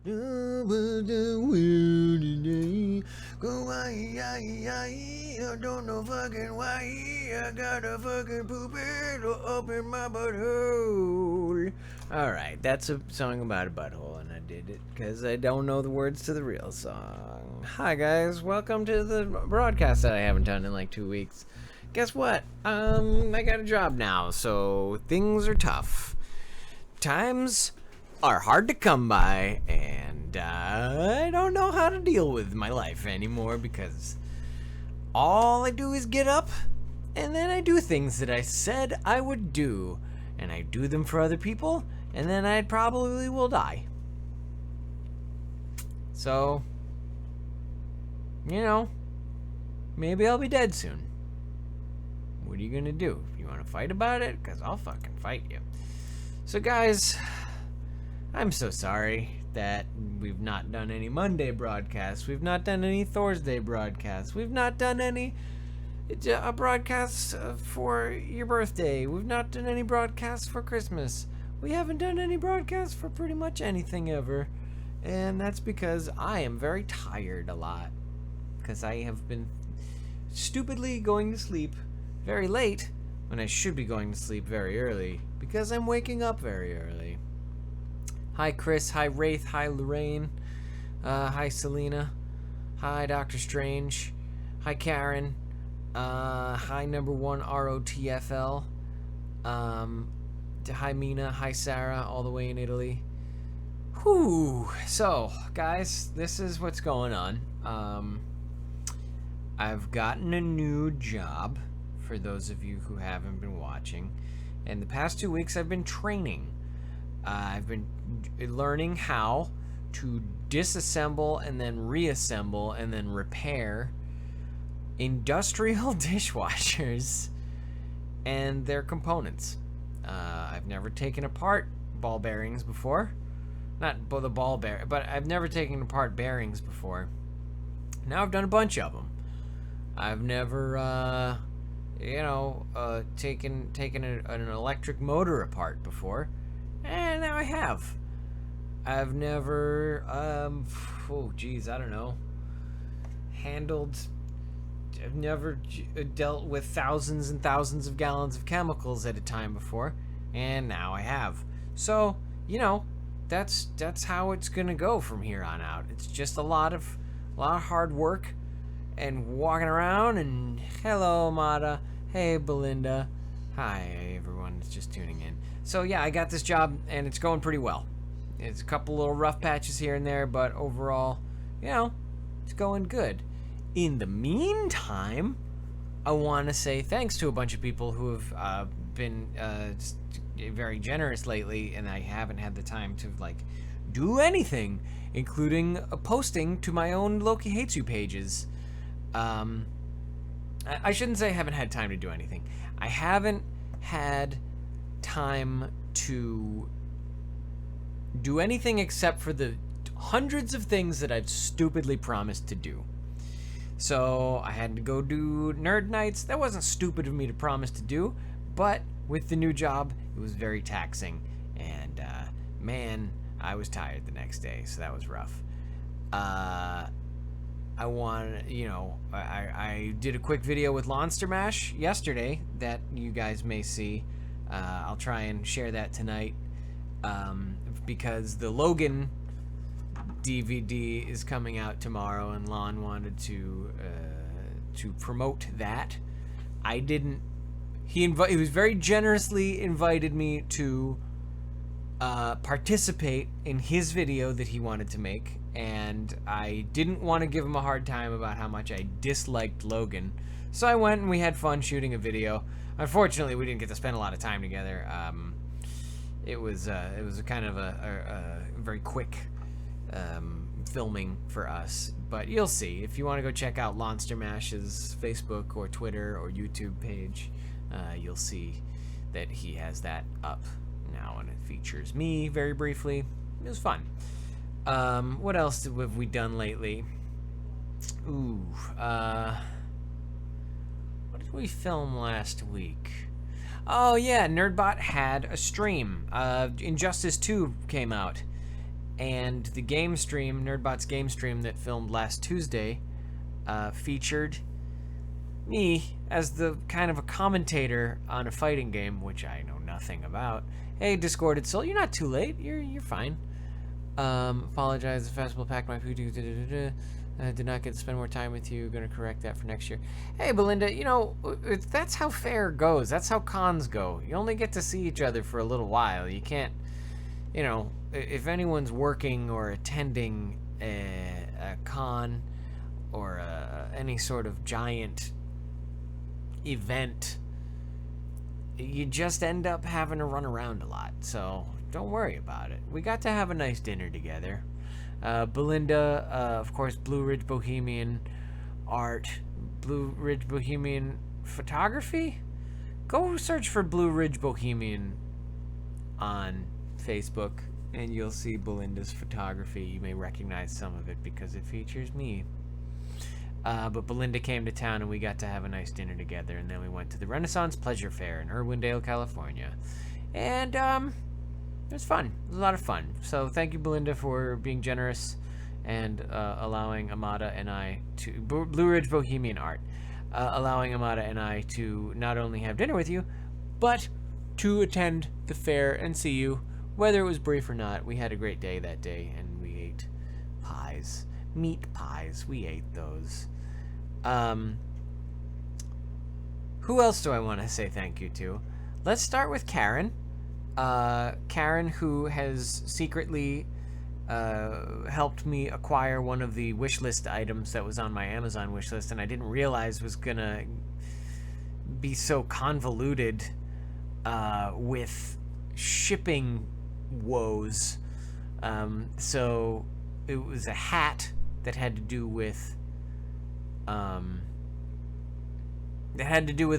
Over the world today. Go I don't know fucking why. I got a fucking poop up in my butthole. Alright, that's a song about a butthole, and I did it because I don't know the words to the real song. Hi guys, welcome to the broadcast that I haven't done in like 2 weeks. Guess what? I got a job now, so things are tough. Times are hard to come by, and I don't know how to deal with my life anymore because all I do is get up and then I do things that I said I would do, and I do them for other people, and then I probably will die. So, maybe I'll be dead soon. What are you gonna do? You wanna fight about it? Because I'll fucking fight you. So guys, I'm so sorry that we've not done any Monday broadcasts. We've not done any Thursday broadcasts. We've not done any broadcasts for your birthday. We've not done any broadcasts for Christmas. We haven't done any broadcasts for pretty much anything ever. And that's because I am very tired a lot. Because I have been stupidly going to sleep very late when I should be going to sleep very early. Because I'm waking up very early. Hi Chris, hi Wraith, hi Lorraine, hi Selena, hi Dr. Strange, hi Karen, hi number one ROTFL, hi Mina, hi Sarah, all the way in Italy. Whew. So, guys, this is what's going on. I've gotten a new job, for those of you who haven't been watching, and the past 2 weeks I've been training. I've been learning how to disassemble and then reassemble and then repair industrial dishwashers and their components. I've never taken apart ball bearings before. Not the ball bearing, but I've never taken apart bearings before. Now I've done a bunch of them. I've never, taken an electric motor apart before. And now I have. I've never, I don't know, I've never dealt with thousands and thousands of gallons of chemicals at a time before, and now I have. So, that's how it's gonna go from here on out. It's just a lot of hard work and walking around, and hello, Mata. Hey, Belinda. Hi, everyone that's just tuning in. So yeah, I got this job and it's going pretty well. It's a couple little rough patches here and there, but overall, it's going good. In the meantime, I want to say thanks to a bunch of people who have been very generous lately, and I haven't had the time to do anything, including posting to my own Loki Hates You pages. I shouldn't say I haven't had time to do anything. I haven't had time to do anything except for the hundreds of things that I've stupidly promised to do. So I had to go do nerd nights. That wasn't stupid of me to promise to do, but with the new job, it was very taxing, and man, I was tired the next day, so that was rough. I did a quick video with Monster Mash yesterday that you guys may see. I'll try and share that tonight, because the Logan DVD is coming out tomorrow, and Lon wanted to promote that. I didn't. He was very generously invited me to participate in his video that he wanted to make, and I didn't want to give him a hard time about how much I disliked Logan, so I went and we had fun shooting a video. Unfortunately, we didn't get to spend a lot of time together. It was a kind of a very quick filming for us, but you'll see. If you want to go check out Monster Mash's Facebook or Twitter or YouTube page, you'll see that he has that up now, and it features me very briefly. It was fun. What else have we done lately? What did we film last week? Oh yeah, Nerdbot had a stream. Injustice 2 came out, And the game stream, Nerdbot's game stream that filmed last Tuesday, featured me as the kind of a commentator on a fighting game, which I know nothing about. Hey, Discorded Soul, you're not too late. You're fine. Apologize. The festival packed my food. I did not get to spend more time with you. Gonna correct that for next year. Hey, Belinda, you know, that's how fair goes. That's how cons go. You only get to see each other for a little while. You can't, you know, if anyone's working or attending a con or any sort of giant event, you just end up having to run around a lot. So don't worry about it. We got to have a nice dinner together. Belinda, of course, Blue Ridge Bohemian Art, Blue Ridge Bohemian Photography? Go search for Blue Ridge Bohemian on Facebook, and you'll see Belinda's photography. You may recognize some of it because it features me. But Belinda came to town, and we got to have a nice dinner together, and then we went to the Renaissance Pleasure Fair in Irwindale, California. And, it was fun. It was a lot of fun. So thank you, Belinda, for being generous and allowing Amada and I to... Blue Ridge Bohemian Art. Allowing Amada and I to not only have dinner with you, but to attend the fair and see you, whether it was brief or not. We had a great day that day, and we ate pies. Meat pies. We ate those. Who else do I want to say thank you to? Let's start with Karen. Karen, who has secretly helped me acquire one of the wish list items that was on my Amazon wish list, and I didn't realize was gonna be so convoluted with shipping woes. So it was a hat that had to do with a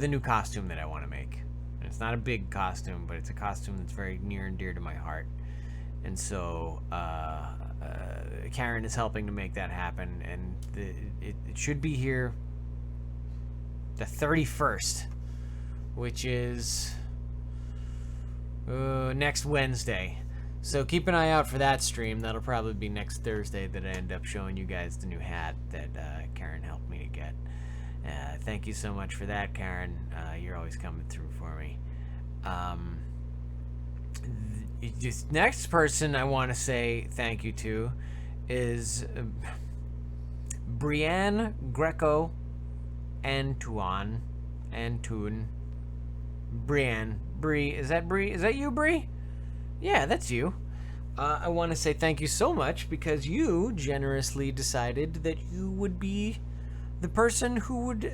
new costume that I want to make. It's not a big costume, but it's a costume that's very near and dear to my heart. And so Karen is helping to make that happen, and it should be here the 31st, which is next Wednesday. So keep an eye out for that stream. That'll probably be next Thursday that I end up showing you guys the new hat that Karen helped me to get. Thank you so much for that, Karen. You're always coming through for me. This next person I want to say thank you to is Brianne Greco Antune. Brianne. Brie. Is that Brie? Is that you, Brie? Yeah, that's you. I want to say thank you so much because you generously decided that you would be the person who would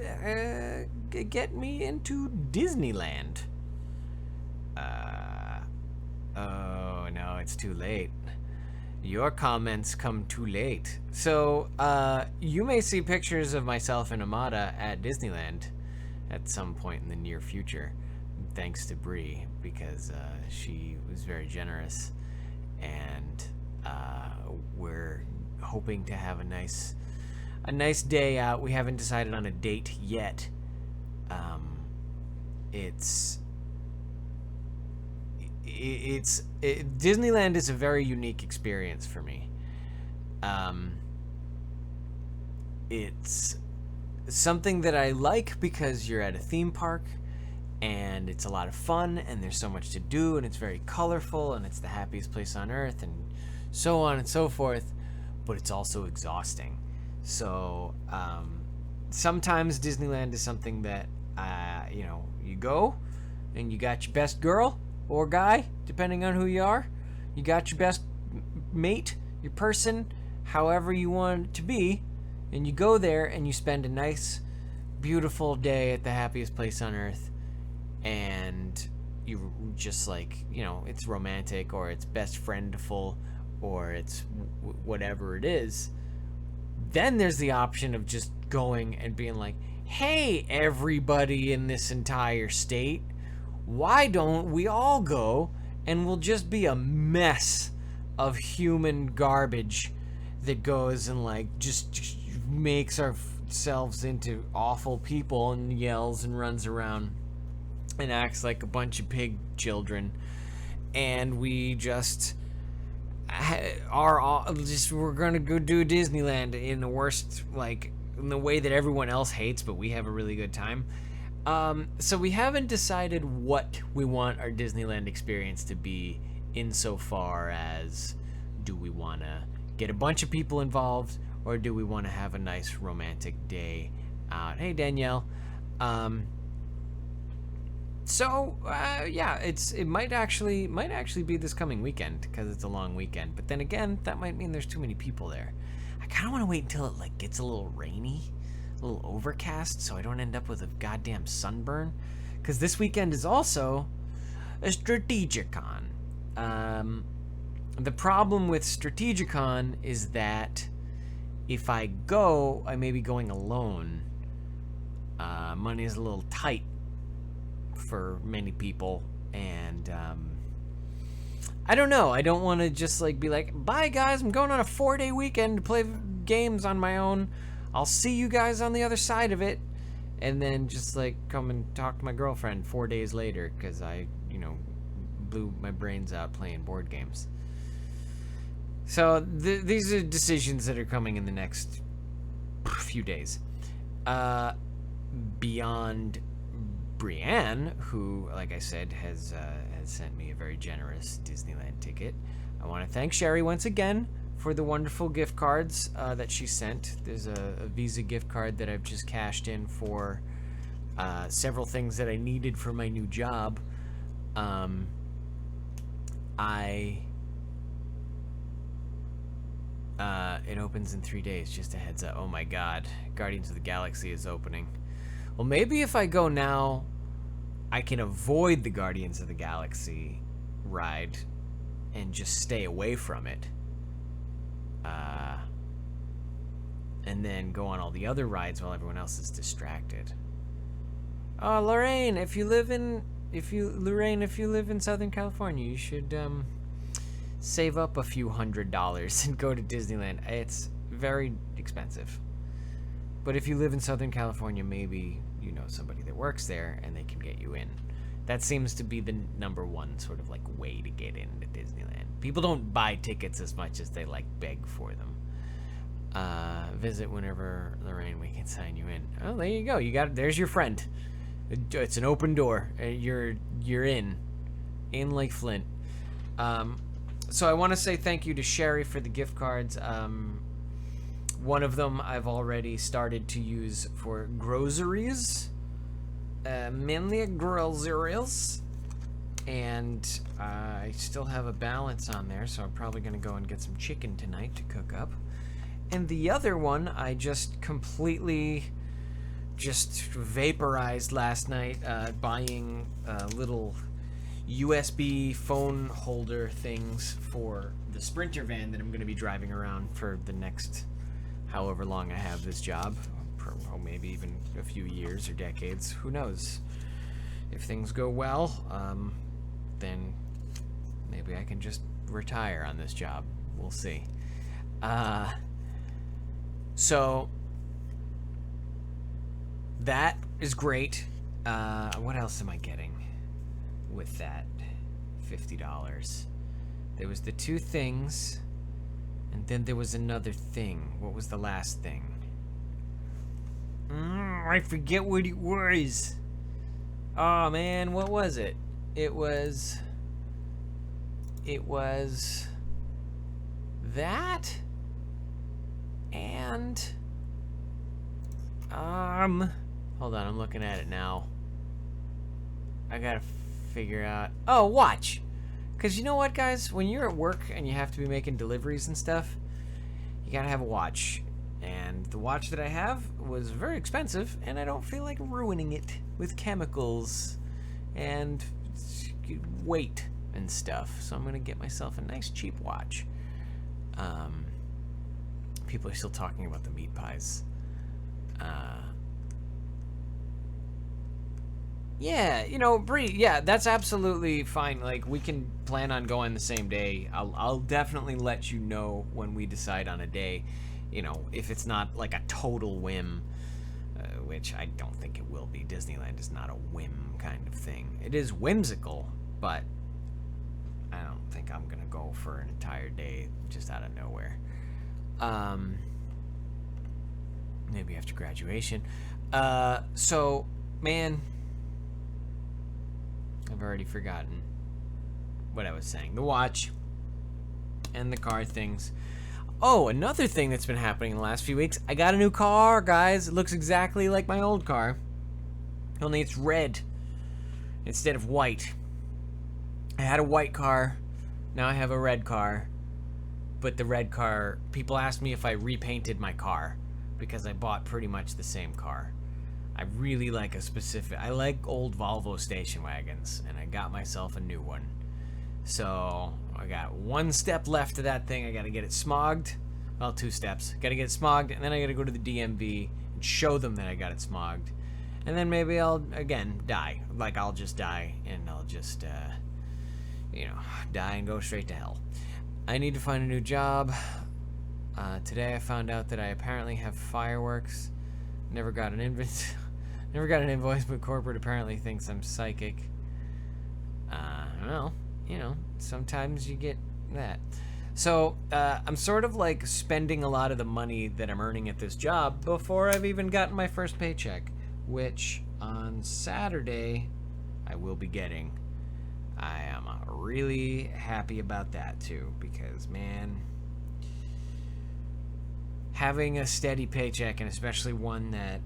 get me into Disneyland. Oh, no, it's too late. Your comments come too late. So, you may see pictures of myself and Amada at Disneyland at some point in the near future, thanks to Brie, because she was very generous, and we're hoping to have a nice day out. We haven't decided on a date yet. Disneyland is a very unique experience for me. It's something that I like because you're at a theme park and it's a lot of fun and there's so much to do and it's very colorful and it's the happiest place on earth and so on and so forth, but it's also exhausting. So sometimes Disneyland is something that you go and you got your best girl or guy, depending on who you are. You got your best mate, your person, however you want it to be, and you go there and you spend a nice, beautiful day at the happiest place on earth, and you just it's romantic or it's best friendful or it's whatever it is. Then there's the option of just going and being like, hey, everybody in this entire state, why don't we all go and we'll just be a mess of human garbage that goes and just makes ourselves into awful people and yells and runs around and acts like a bunch of pig children, and we just we're gonna go do Disneyland in the worst, like in the way that everyone else hates, but we have a really good time. So we haven't decided what we want our Disneyland experience to be, insofar as, do we want to get a bunch of people involved, or do we want to have a nice romantic day out? Hey Danielle. Yeah, it might actually be this coming weekend, because it's a long weekend. But then again, that might mean there's too many people there. I kind of want to wait until it like gets a little rainy, a little overcast, so I don't end up with a goddamn sunburn. Because this weekend is also a Strategicon. The problem with Strategicon is that if I go, I may be going alone. Money is a little tight for many people, and I don't know. I don't want to just like be like, bye guys, I'm going on a 4-day weekend to play games on my own. I'll see you guys on the other side of it, and then just like come and talk to my girlfriend 4 days later because I, blew my brains out playing board games. So these are decisions that are coming in the next few days. Beyond Brienne, who, like I said, has sent me a very generous Disneyland ticket. I want to thank Sherry once again for the wonderful gift cards that she sent. There's a Visa gift card that I've just cashed in for several things that I needed for my new job. It opens in 3 days, just a heads up. Oh my god, Guardians of the Galaxy is opening. Well, maybe if I go now, I can avoid the Guardians of the Galaxy ride and just stay away from it. And then go on all the other rides while everyone else is distracted. Oh, Lorraine, if you live in Southern California, you should save up a few $100s and go to Disneyland. It's very expensive. But if you live in Southern California, maybe you know somebody that works there and they can get you in. That seems to be the number one sort of like way to get into Disneyland. People don't buy tickets as much as they like beg for them. Visit whenever, Lorraine, we can sign you in. Oh, there you go. There's your friend. It's an open door. You're in Lake Flint. So I want to say thank you to Sherry for the gift cards. One of them I've already started to use for groceries, mainly groceries, and I still have a balance on there, so I'm probably going to go and get some chicken tonight to cook up. And the other one I just completely vaporized last night, buying little USB phone holder things for the Sprinter van that I'm going to be driving around for the next however long I have this job, maybe even a few years or decades, who knows. If things go well, then maybe I can just retire on this job. We'll see. So that is great. What else am I getting with that $50? There was the two things, and then there was another thing. What was the last thing? I forget what it was. Oh man, what was it? It was that, and hold on, I'm looking at it now. I gotta figure out. Oh, watch. Because you know what, guys? When you're at work and you have to be making deliveries and stuff, you gotta have a watch. And the watch that I have was very expensive, and I don't feel like ruining it with chemicals and weight and stuff. So I'm gonna get myself a nice cheap watch. People are still talking about the meat pies. Yeah, you know, Bree, yeah, that's absolutely fine. Like, we can plan on going the same day. I'll definitely let you know when we decide on a day. You know, if it's not like a total whim, which I don't think it will be. Disneyland is not a whim kind of thing. It is whimsical, but I don't think I'm gonna go for an entire day just out of nowhere. Maybe after graduation. So, man, I've already forgotten what I was saying. The watch and the car things. Oh, another thing that's been happening in the last few weeks. I got a new car, guys. It looks exactly like my old car. Only it's red instead of white. I had a white car. Now I have a red car. But the red car, people asked me if I repainted my car because I bought pretty much the same car. I really like I like old Volvo station wagons, and I got myself a new one. So I got one step left of that thing. I got to get it smogged. Well, 2 steps. Got to get it smogged, and then I got to go to the DMV and show them that I got it smogged. And then maybe I'll, again, die. Like, I'll just die, and I'll just, die and go straight to hell. I need to find a new job. Today I found out that I apparently have fireworks. Never got an invoice, but corporate apparently thinks I'm psychic. Well, sometimes you get that. So, I'm sort of like spending a lot of the money that I'm earning at this job before I've even gotten my first paycheck, which on Saturday I will be getting. I am really happy about that too, because, man, having a steady paycheck, and especially one that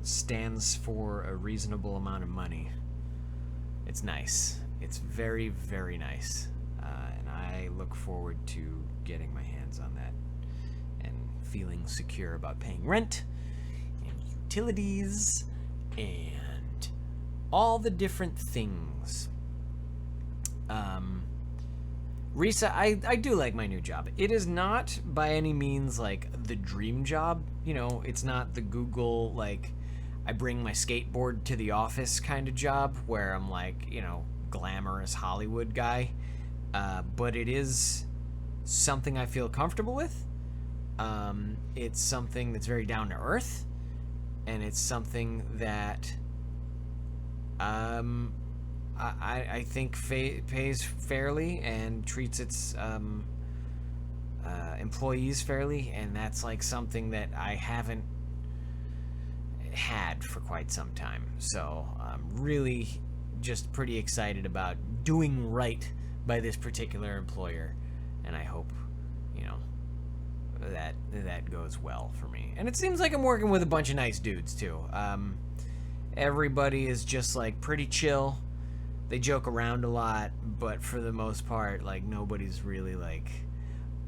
stands for a reasonable amount of money, it's nice. It's very, very nice. And I look forward to getting my hands on that and feeling secure about paying rent and utilities and all the different things. Risa, I do like my new job. It is not by any means like the dream job. It's not the Google, like, I bring my skateboard to the office kind of job where I'm like, glamorous Hollywood guy. But it is something I feel comfortable with. It's something that's very down to earth. And it's something that I think pays fairly and treats its employees fairly, and that's like something that I haven't had for quite some time. So I'm really just pretty excited about doing right by this particular employer, and I hope that goes well for me. And it seems like I'm working with a bunch of nice dudes too. Everybody is just like pretty chill. They joke around a lot, but for the most part, like, nobody's really like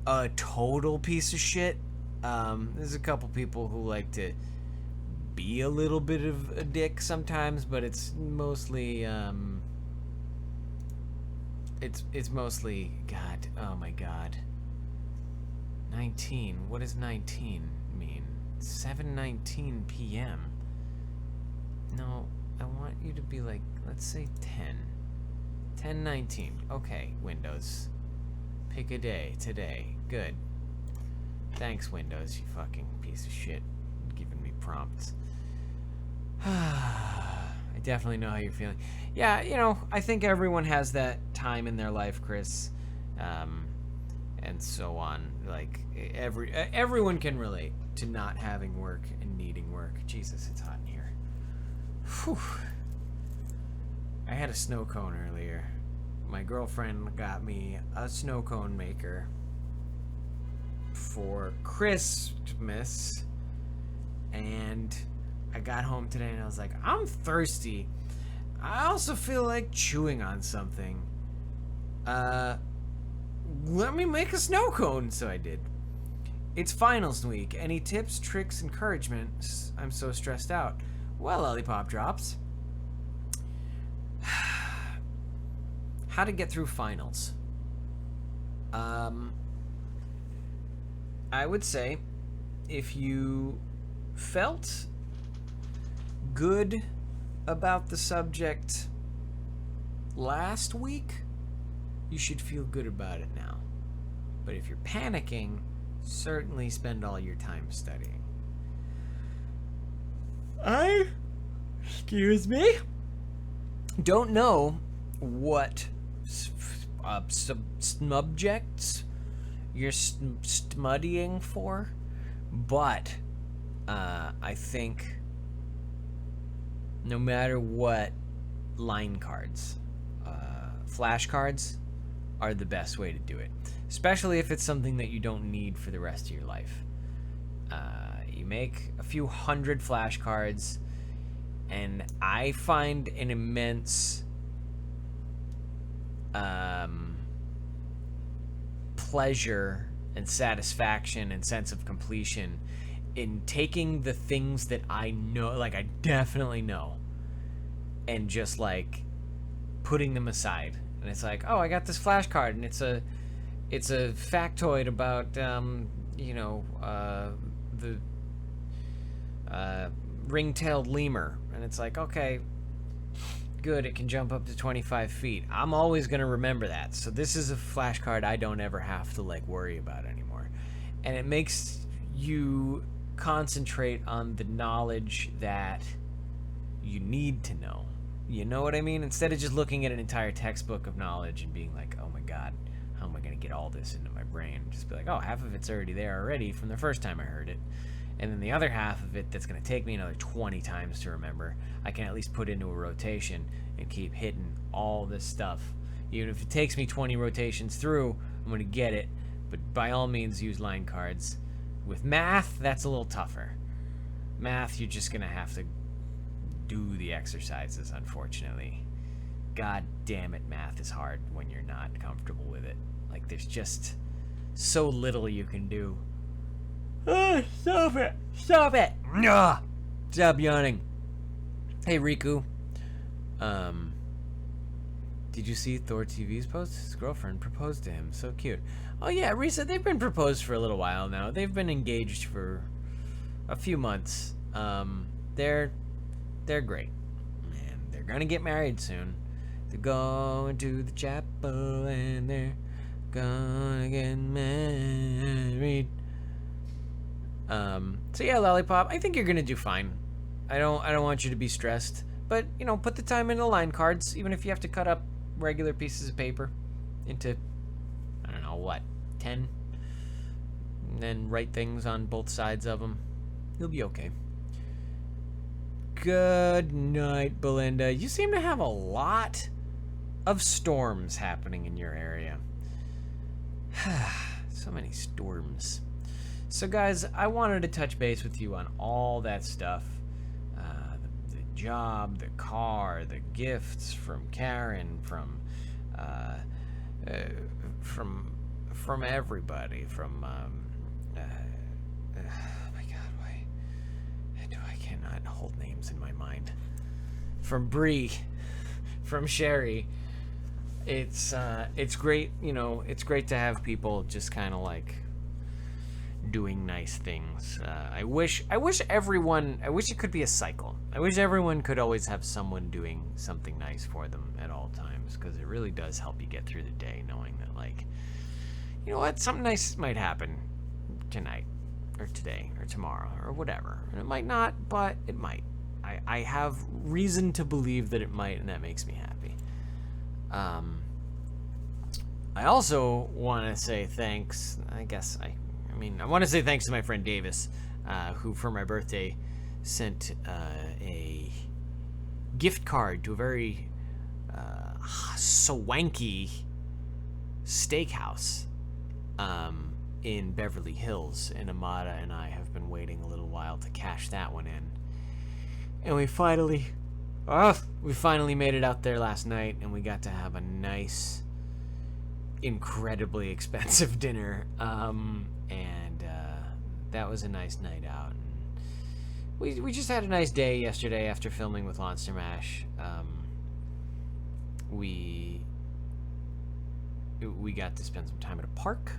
a total piece of shit. There's a couple people who like to be a little bit of a dick sometimes, but it's mostly it's mostly, God, oh my God, 19. What does 19 mean? 7:19 p.m. No, I want you to be like, let's say 10:19. Okay, Windows. Pick a day today. Good. Thanks, Windows, you fucking piece of shit. Giving me prompts. I definitely know how you're feeling. Yeah, I think everyone has that time in their life, Chris. And so on. Like, everyone can relate to not having work and needing work. Jesus, it's hot in here. Whew. I had a snow cone earlier. My girlfriend got me a snow cone maker for Christmas, and I got home today and I was like, I'm thirsty. I also feel like chewing on something. Let me make a snow cone. So I did. It's finals week. Any tips, tricks, encouragement? I'm so stressed out. Well, Lollipop Drops. How to get through finals. I would say if you felt good about the subject last week, you should feel good about it now. But if you're panicking, certainly spend all your time studying. Excuse me, don't know what subjects you're studying for, but I think no matter what, line cards, flashcards are the best way to do it, especially if it's something that you don't need for the rest of your life. You make a few hundred flashcards, and I find an immense pleasure and satisfaction and sense of completion in taking the things that I know, like I definitely know, and just like putting them aside. And it's like, oh, I got this flashcard, and it's a factoid about the ring-tailed lemur, and it's like, okay, good, it can jump up to 25 feet. I'm always going to remember that. So this is a flashcard I don't ever have to like worry about anymore. And it makes you concentrate on the knowledge that you need to know. You know what I mean? Instead of just looking at an entire textbook of knowledge and being like, oh my god, how am I going to get all this into my brain? Just be like, oh, half of it's already there already from the first time I heard it. And then the other half of it that's going to take me another 20 times to remember, I can at least put into a rotation and keep hitting all this stuff. Even if it takes me 20 rotations through, I'm going to get it. But by all means, use line cards. With math, that's a little tougher. Math, you're just going to have to do the exercises, unfortunately. God damn it, math is hard when you're not comfortable with it. Like, there's just so little you can do. Oh, stop it! Stop it! Ugh. Stop yawning. Hey, Riku. Did you see ThorTV's post? His girlfriend proposed to him. So cute. Oh yeah, Risa, they've been proposed for a little while now. They've been engaged for a few months. They're great. Man, they're gonna get married soon. They're going to the chapel and they're gonna get married. So yeah, Lollipop, I think you're gonna do fine. I don't want you to be stressed, but you know, put the time into line cards, even if you have to cut up regular pieces of paper into, I don't know what, 10, and then write things on both sides of them. You'll be okay. Good night, Belinda. You seem to have a lot of storms happening in your area. So many storms. So guys, I wanted to touch base with you on all that stuff. The job, the car, the gifts from Karen, from everybody, from oh my god, why I cannot hold names in my mind. From Bree, from Sherry. It's great, you know, it's great to have people just kind of like doing nice things. I wish it could be a cycle. I wish everyone could always have someone doing something nice for them at all times, because it really does help you get through the day knowing that, like, you know what, something nice might happen tonight or today or tomorrow or whatever. And it might not, but it might. I have reason to believe that it might, and that makes me happy. I also want to say thanks. I want to say thanks to my friend Davis, who for my birthday sent a gift card to a very swanky steakhouse in Beverly Hills, and Amada and I have been waiting a little while to cash that one in. And we finally made it out there last night, and we got to have a nice, incredibly expensive dinner. And that was a nice night out. We just had a nice day yesterday after filming with Monster Mash. We got to spend some time at a park.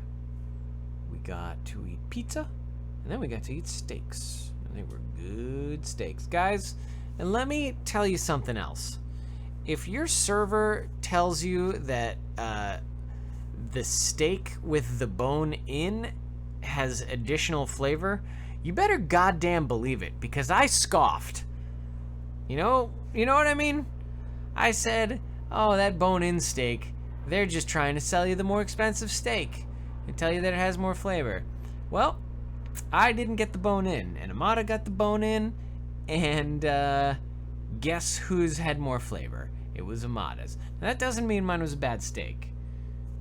We got to eat pizza, and then we got to eat steaks. And they were good steaks, guys. And let me tell you something else. If your server tells you that the steak with the bone in has additional flavor, you better goddamn believe it, because I scoffed. You know what I mean? I said, oh, that bone-in steak, They're just trying to sell you the more expensive steak and tell you that it has more flavor. Well, I didn't get the bone in, and Amada got the bone in, and guess whose had more flavor? It was Amada's. Now, that doesn't mean mine was a bad steak.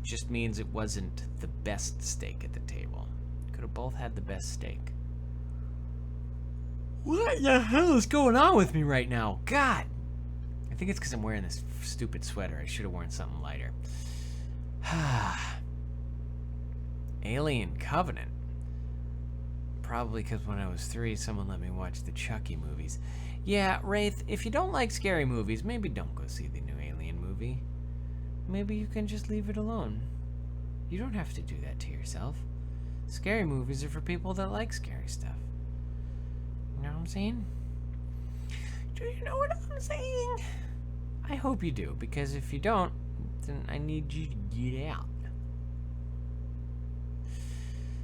It just means it wasn't the best steak at the table. Could have both had the best steak. What the hell is going on with me right now? God! I think it's because I'm wearing this stupid sweater. I should have worn something lighter. Alien Covenant. Probably because when I was 3, someone let me watch the Chucky movies. Yeah, Wraith, if you don't like scary movies, maybe don't go see the new Alien movie. Maybe you can just leave it alone. You don't have to do that to yourself. Scary movies are for people that like scary stuff. You know what I'm saying? Do you know what I'm saying? I hope you do, because if you don't, then I need you to get out.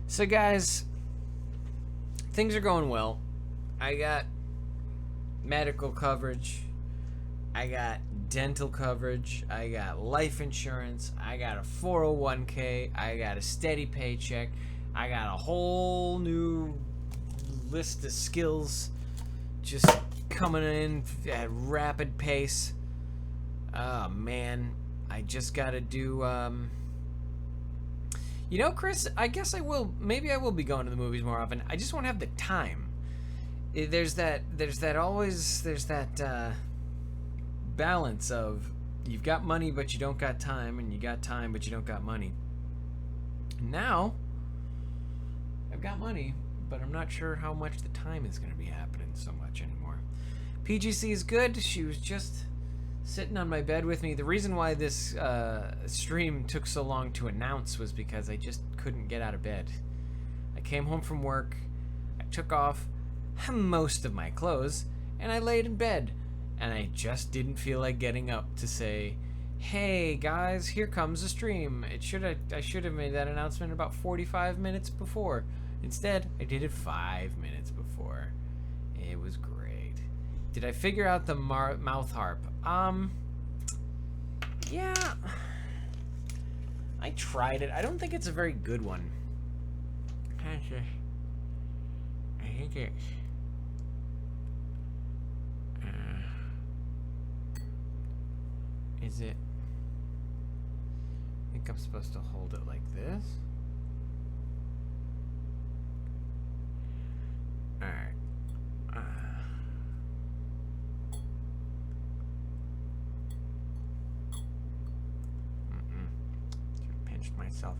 So guys, things are going well. I got medical coverage. I got dental coverage. I got life insurance. I got a 401k. I got a steady paycheck. I got a whole new list of skills just coming in at rapid pace. Oh man, I just gotta do you know, Chris, I guess I will, maybe I will be going to the movies more often. I just won't have the time. There's that balance of you've got money but you don't got time, and you got time but you don't got money. Now I've got money, but I'm not sure how much the time is going to be happening so much anymore. PGC is good. She was just sitting on my bed with me. The reason why this stream took so long to announce was because I just couldn't get out of bed. I came home from work, I took off most of my clothes, and I laid in bed. And I just didn't feel like getting up to say, hey guys, here comes the stream. I should have made that announcement about 45 minutes before. Instead, I did it 5 minutes before. It was great. Did I figure out the mouth harp? Yeah. I tried it. I don't think it's a very good one. I think it's... is it... I think I'm supposed to hold it like this. Alright. Pinched myself.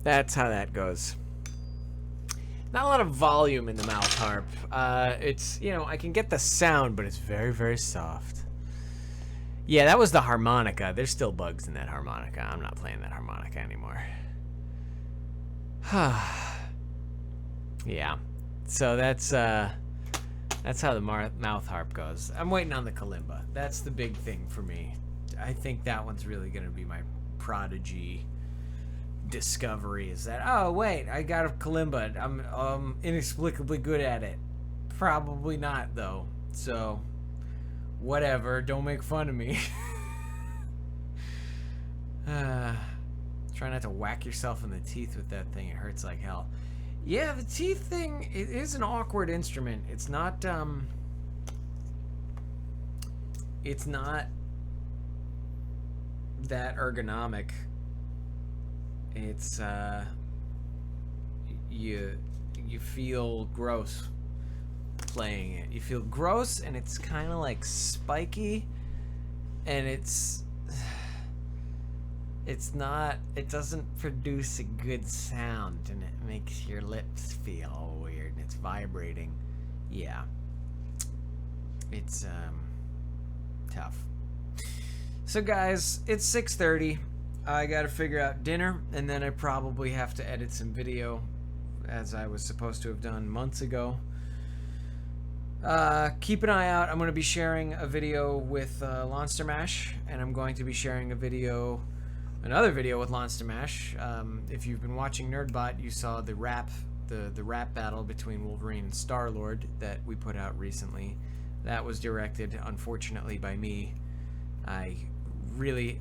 That's how that goes. Not a lot of volume in the mouth harp. It's, you know, I can get the sound, but it's very, very soft. Yeah, that was the harmonica. There's still bugs in that harmonica. I'm not playing that harmonica anymore. Yeah. So that's how the mouth harp goes. I'm waiting on the kalimba. That's the big thing for me. I think that one's really going to be my prodigy discovery, is that, oh wait, I got a kalimba. I'm inexplicably good at it. Probably not though. So whatever, don't make fun of me. Try not to whack yourself in the teeth with that thing. It hurts like hell. Yeah, the teeth thing, it is an awkward instrument. It's not that ergonomic. It's you feel gross playing it. You feel gross, and it's kind of like spiky, and it's not, it doesn't produce a good sound, and it makes your lips feel all weird, and it's vibrating. Yeah, it's tough. So guys, it's 6:30. I gotta figure out dinner, and then I probably have to edit some video, as I was supposed to have done months ago. Keep an eye out. I'm going to be sharing a video with Lonster Mash, and I'm going to be sharing another video with Lonster Mash. If you've been watching Nerdbot, you saw the rap battle between Wolverine and Star-Lord that we put out recently. That was directed, unfortunately, by me. I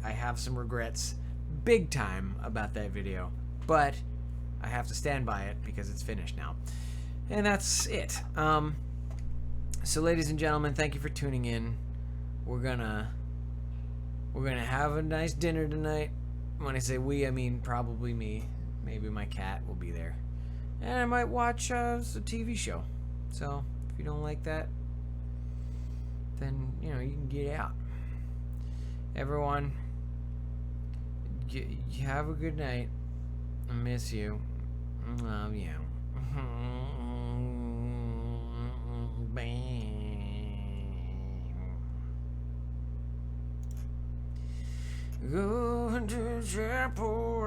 have some regrets, big time, about that video, but I have to stand by it because it's finished now. And that's it. So ladies and gentlemen, thank you for tuning in. We're gonna have a nice dinner tonight. When I say we, I mean probably me. Maybe my cat will be there. And I might watch a TV show. So if you don't like that, then you can get out. Everyone, you have a good night. I miss you. Love you. Go to chapel.